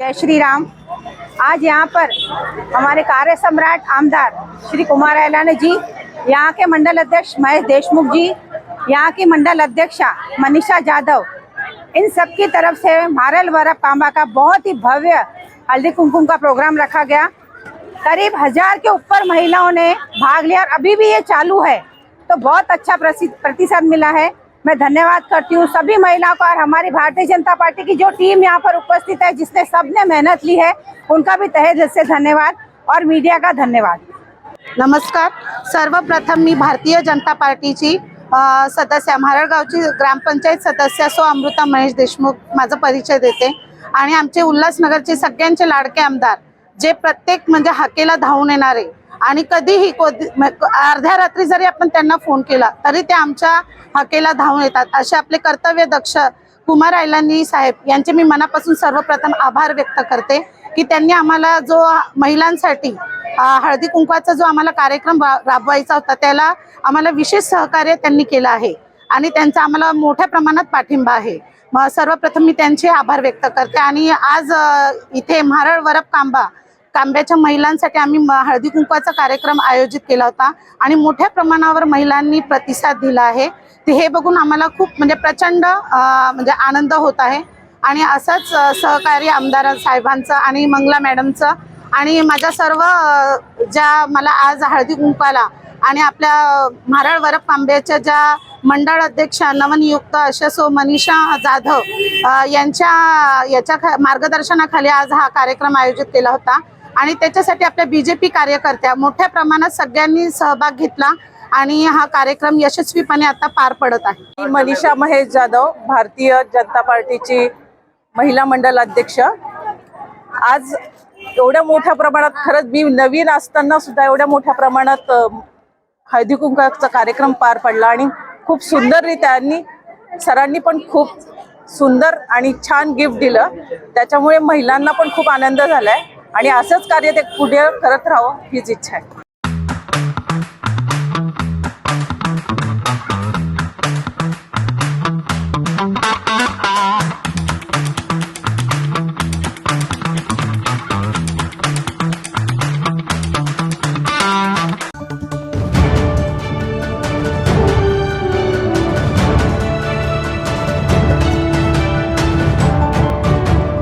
जय श्री राम। आज यहाँ पर हमारे कार्य सम्राट आमदार श्री कुमार ऐलानी जी, यहाँ के मंडल अध्यक्ष महेश देशमुख जी, यहाँ की मंडल अध्यक्षा मनीषा जाधव, इन सब की तरफ से मारल वरप कांबा का बहुत ही भव्य हल्दी कुमकुम का प्रोग्राम रखा गया। करीब 1000 के ऊपर महिलाओं ने भाग लिया और अभी भी ये चालू है, तो बहुत अच्छा प्रतिसाद मिला है। मैं धन्यवाद करती हूँ सभी महिलाओं का और हमारी भारतीय जनता पार्टी की जो टीम यहाँ पर उपस्थित है, जिसने सबने मेहनत ली है, उनका भी तहे दिल से धन्यवाद और मीडिया का धन्यवाद। नमस्कार। सर्वप्रथम मी भारतीय जनता पार्टीची सदस्य म्हारळगावची ग्रामपंचायत सदस्य सो अमृता महेश देशमुख माझा परिचय देते आणि आमचे उल्हासनगरचे सगळ्यांचे लाडके आमदार जे प्रत्येक म्हणजे हाकेला धावून येणारे आणि कधीही अर्ध्या रात्री जरी आपण त्यांना फोन केला तरी ते आमच्या हाकेला धावून येतात, असे आपले कर्तव्य दक्ष कुमार ऐलानी साहेब यांचे मी मनापासून सर्वप्रथम आभार व्यक्त करते की त्यांनी आम्हाला जो महिलांसाठी हळदी कुंकवाचा जो आम्हाला कार्यक्रम राबवायचा होता त्याला आम्हाला विशेष सहकार्य त्यांनी केलं आहे आणि त्यांचा आम्हाला मोठ्या प्रमाणात पाठिंबा आहे। सर्वप्रथम मी त्यांचे आभार व्यक्त करते आणि आज इथे मारळ वरप कांब्याच्या महिलांसाठी आम्ही हळदी कुंकवाचा कार्यक्रम आयोजित केला होता आणि मोठ्या प्रमाणावर महिलांनी प्रतिसाद दिला आहे। हे बघून आम्हाला खूप म्हणजे प्रचंड म्हणजे आनंद होत आहे आणि असंच सहकारी आमदार साहेबांचं आणि मंगला मॅडमचं आणि माझ्या सर्व ज्या मला आज हळदी कुंकवाला आणि आपल्या मारळ वरप कांब्याच्या ज्या मंडळ अध्यक्ष नवनियुक्त अशा सो मनीषा जाधव याच्या मार्गदर्शनाखाली आज हा कार्यक्रम आयोजित केला होता आणि त्याच्यासाठी आपल्या बीजेपी कार्यकर्त्या मोठ्या प्रमाणात सगळ्यांनी सहभाग घेतला आणि हा कार्यक्रम यशस्वीपणे आता पार पडत आहे। मनीषा महेश जाधव, भारतीय जनता पार्टीची महिला मंडल अध्यक्ष। आज एवढ्या मोठ्या प्रमाणात, खरंच मी नवीन असताना सुद्धा एवढ्या मोठ्या प्रमाणात हळदी कुंकवाचा कार्यक्रम पार पडला आणि खूप सुंदररित्या सरांनी पण खूप सुंदर आणि छान गिफ्ट दिलं, त्याच्यामुळे महिलांना पण खूप आनंद झालाय आणि असंच कार्य ते पुढे करत राहावं हीच इच्छा आहे।